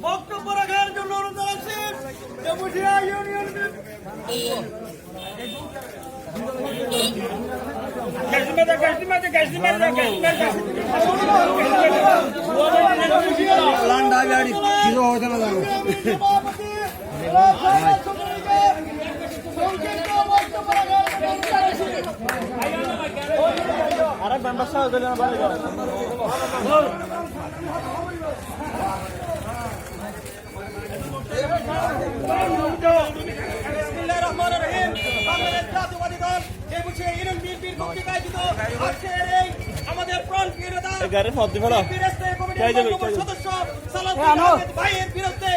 বক্তব্য রাখার জন্য অনুরোধ জানাচ্ছি দেবুটিয়া ইউনিয়ন আরে মেম্বার সাহেব আমাদের প্রাণ প্রিয় নেতা সদস্য ভাইয়ের বিরুদ্ধে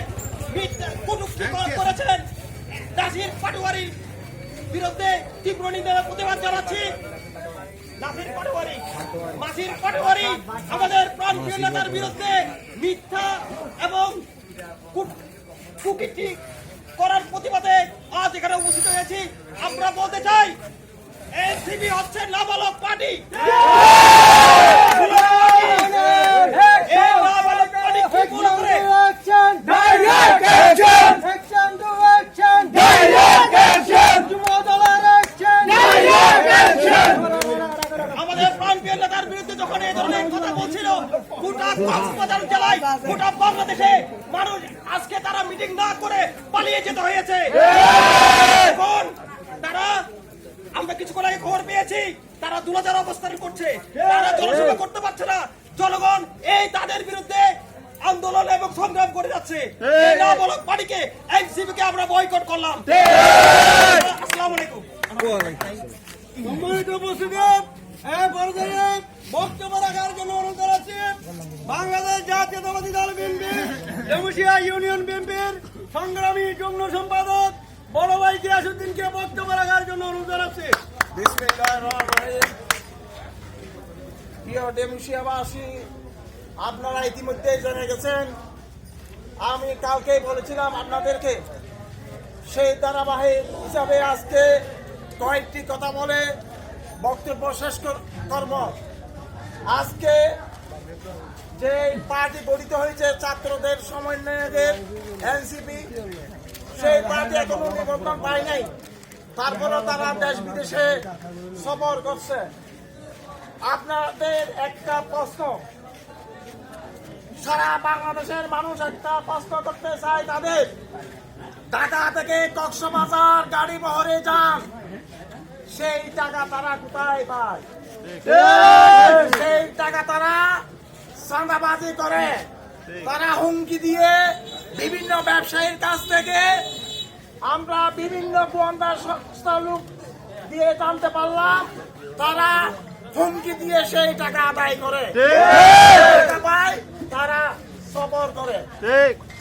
কটূক্তি করেছেন নাসির পাটোয়ারির বিরুদ্ধে তীব্র নিন্দা প্রতিবাদ জানাচ্ছি। নাসির পাটোয়ারি আমাদের প্রাণ প্রিয় নেতার বিরুদ্ধে মিথ্যা এবং কুকীর্তি করার প্রতিবাদে আজ এখানে উপস্থিত হয়েছি। আমরা বলতে চাই এনসিপি হচ্ছে নাবালক পার্টি। আমাদের প্রাণপ্রিয় নেতার বিরুদ্ধে যখন এই ধরনের কথা বলছিল গোটা কক্সবাজার জেলায় গোটা বাংলাদেশে মানুষ আজকে তারা মিটিং না করে পালিয়ে যেতে হয়েছে। এখন তারা আমরা কিছুক্ষণ আগে খবর পেয়েছি তারা দুলাজার অবস্থান করছে, তারা জনসভা করতে পারছে না। জনগণ এই তাদের বিরুদ্ধে আন্দোলন এবং সংগ্রাম করে যাচ্ছে। নাবালক পার্টিকে এনসিপি কে আমরা বয়কট করলাম। আসসালামু আলাইকুম। সম্মানিত উপস্থিতি, বক্তব্য রাখার জন্য অনুরোধ জানাচ্ছি বাংলাদেশ জাতীয়তাবাদী দল বিএনপি দেবুটিয়া ইউনিয়ন বিএনপির সংগ্রামী যুগ্ম সম্পাদক বড় ভাই গিয়াসউদ্দিনকে বক্তব্য রাখার জন্য অনুরোধ জানাচ্ছি। বিসমিল্লাহির রহমানির রহিম। প্রিয় দেবুটিয়াবাসী, আপনারা ইতিমধ্যেই জেনে গেছেন, আমি কালকেই বলেছিলাম আপনাদেরকে, সেই ধারাবাহিক হিসাবে আজকে কয়েকটি কথা বলে বক্তব্য শেষ করব। আজকে যে পার্টি গঠিত হয়েছে ছাত্রদের সমন্বয়কের এনসিপি, সেই পার্টি এখনো নিবন্ধন পায় নাই, তারপরে তারা দেশ বিদেশে সফর করছে। আপনাদের একটা প্রশ্ন, সারা বাংলাদেশের মানুষ একটা প্রশ্ন করতে চায়, তাদের ঢাকা থেকে কক্সবাজার গাড়ি বহরে যান, সেই টাকা তারা কোথায় পায়? সেই টাকা তারা চাঁদাবাজি করে, তারা হুমকি দিয়ে বিভিন্ন ব্যবসায়ীর কাছ থেকে আমরা বিভিন্ন গোয়েন্দা সংস্থার লোক দিয়ে জানতে পারলাম, তারা হুমকি দিয়ে সেই টাকা আদায় করে, টাকা পায়, তারা সফর করে।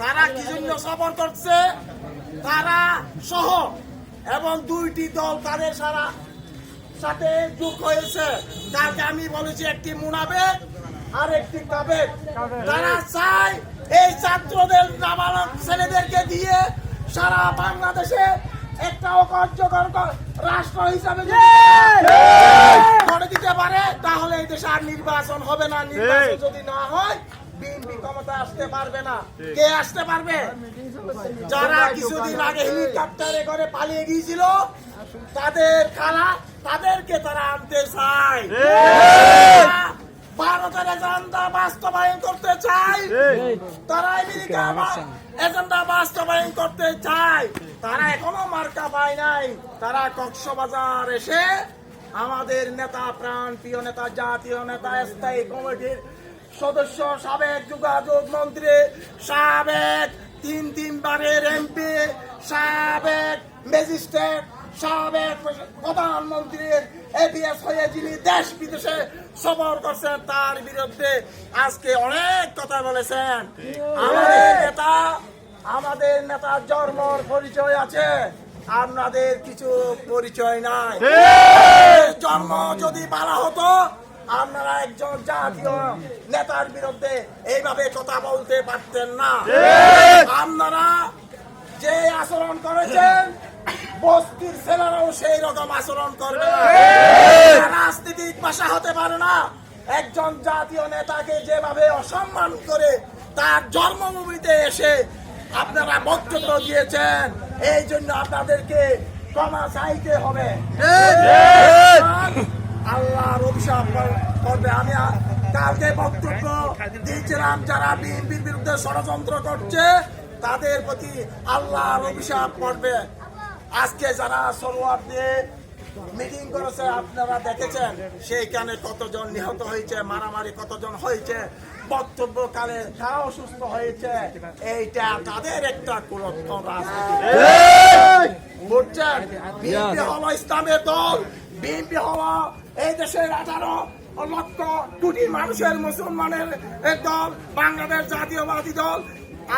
তারা কি জন্য সফর করছে? তারা সহ এবং দুইটি দল তাদের সাথে যোগ হয়েছে। কালকে আমি বলেছি একটি মুনাফেক আর একটি কাবেক। তারা চায় এই ছাত্রদের নাবালক ছেলেদেরকে দিয়ে সারা বাংলাদেশে একটা অকার্যকর রাষ্ট্র হিসাবে করে দিতে পারে, তাহলে এই দেশে আর নির্বাচন হবে না। নির্বাচন যদি না হয় বিএনপি ক্ষমতা আসতে পারবে না। কে আসতে পারবে? যারা কিছুদিন আগে হেলিকপ্টারে করে পালিয়ে গিয়েছিল, তাদের খালা, তাদেরকে তারা আনতে চায়। ভারতের এজেন্ডা বাস্তবায়ন করতে চায়, তারা আমেরিকার এজেন্ডা বাস্তবায়ন করতে চায়। তারা এখনো মার্কা পায় নাই। তারা কক্সবাজার এসে আমাদের নেতা, প্রাণ প্রিয় নেতা, জাতীয় নেতা, স্থায়ী কমিটির সদস্য, সাবেক যোগাযোগ মন্ত্রী, সাবেক তিনবারের এমপি, সাবেক ম্যাজিস্ট্রেট, সাবেক প্রধানমন্ত্রীর এপিএস হয়ে যিনি দেশ বিদেশে সফর করছেন, তার বিরুদ্ধে আজকে অনেক কথা বলেছেন। আমাদের নেতার জন্মর পরিচয় আছে, আপনাদের কিছু পরিচয় নাই। জন্ম যদি বলা হতো, আপনারা একজন জাতীয় নেতার বিরুদ্ধে এইভাবে কথা বলতে পারতেন না। আপনারা যে আচরণ করেছেন, বস্তির ছেলেরাও সেই রকম আচরণ করবে না। রাজনীতিক ভাষা হতে পারে না। একজন জাতীয় নেতাকে যেভাবে অসম্মান করে তার জন্মভূমিতে এসে আপনারা বক্তব্য দিয়েছেন, এই জন্য আপনাদেরকে ক্ষমা চাইতে হবে। আল্লাহর অভিশাপ করবে। আমি কালকে বক্তব্য দিয়েছিলাম, যারা বিএনপির বিরুদ্ধে ষড়যন্ত্র করছে তাদের প্রতি আল্লাহর অভিশাপ করবে। আজকে যারা সরোয়ার দিয়ে মিটিং করেছে আপনারা দেখেছেন, সেইখানে কতজন নিহত হয়েছে, মারামারি কতজন হয়েছে, বক্তব্যকালে কারা অসুস্থ হয়েছে, এইটা তাদের একটা কুলত্ব রাজনীতি। বুঝছেন? বিএনপি হলো ইসলামের দল, বিএনপি হলো এই দেশের 18 লক্ষ কোটি মানুষের মুসলমানের দল, বাংলাদেশ জাতীয়বাদী দল।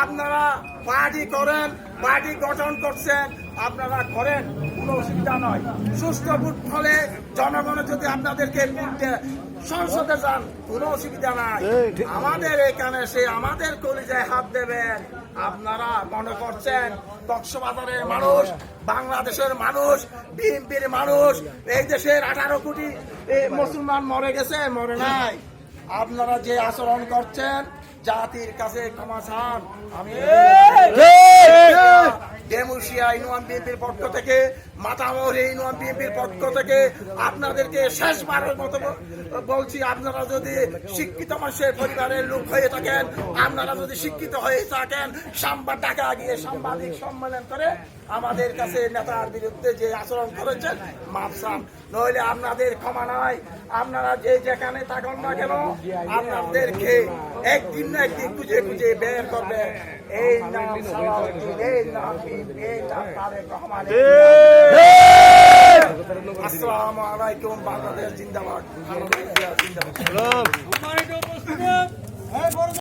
আপনারা পার্টি করেন, পার্টি গঠন করছেন, আপনারা করেন, কোনো অসুবিধা নয়। সুষ্ঠু ভোট হলে জনগণ যদি আপনাদেরকে সংসদে যান, কোনো অসুবিধা নাই। আমাদের এখানে সে আমাদের কলিজায় হাত দেবেন। আপনারা মনে করছেন কক্সবাজারের মানুষ, বাংলাদেশের মানুষ, বিএনপির মানুষ, এই দেশের 18 কোটি মুসলমান মরে গেছে? মরে নাই। আপনারা যে আচরণ করছেন জাতির কাছে ক্ষমা চান। আমি ডেমুশিয়া ইউনিয়ন বিএনপির পক্ষ থেকে, মাতামরি ইউনিয়ন বিএনপির পক্ষ থেকে আপনাদেরকে শেষবারের মতো বলছি, আপনারা যদি শিক্ষিত মানুষের পরিবারের লোক হয়ে থাকেন, আপনারা যদি শিক্ষিত হয়ে থাকেন, ঢাকা গিয়ে সাংবাদিক সম্মেলন করে আমাদের কাছে নেতার বিরুদ্ধে যে আচরণ করেছেন মাফ চান, নইলে আপনাদের ক্ষমা নাই। আপনারা যে যেখানে থাকুন না কেন, আপনাদেরকে একদিন না একদিন খুঁজে খুঁজে বের করবে। এই নাম সালাউদ্দিন, এই নাম এই নাম তারেক রহমান। আসসালামু আলাইকুম। বাংলাদেশ জিন্দাবাদ।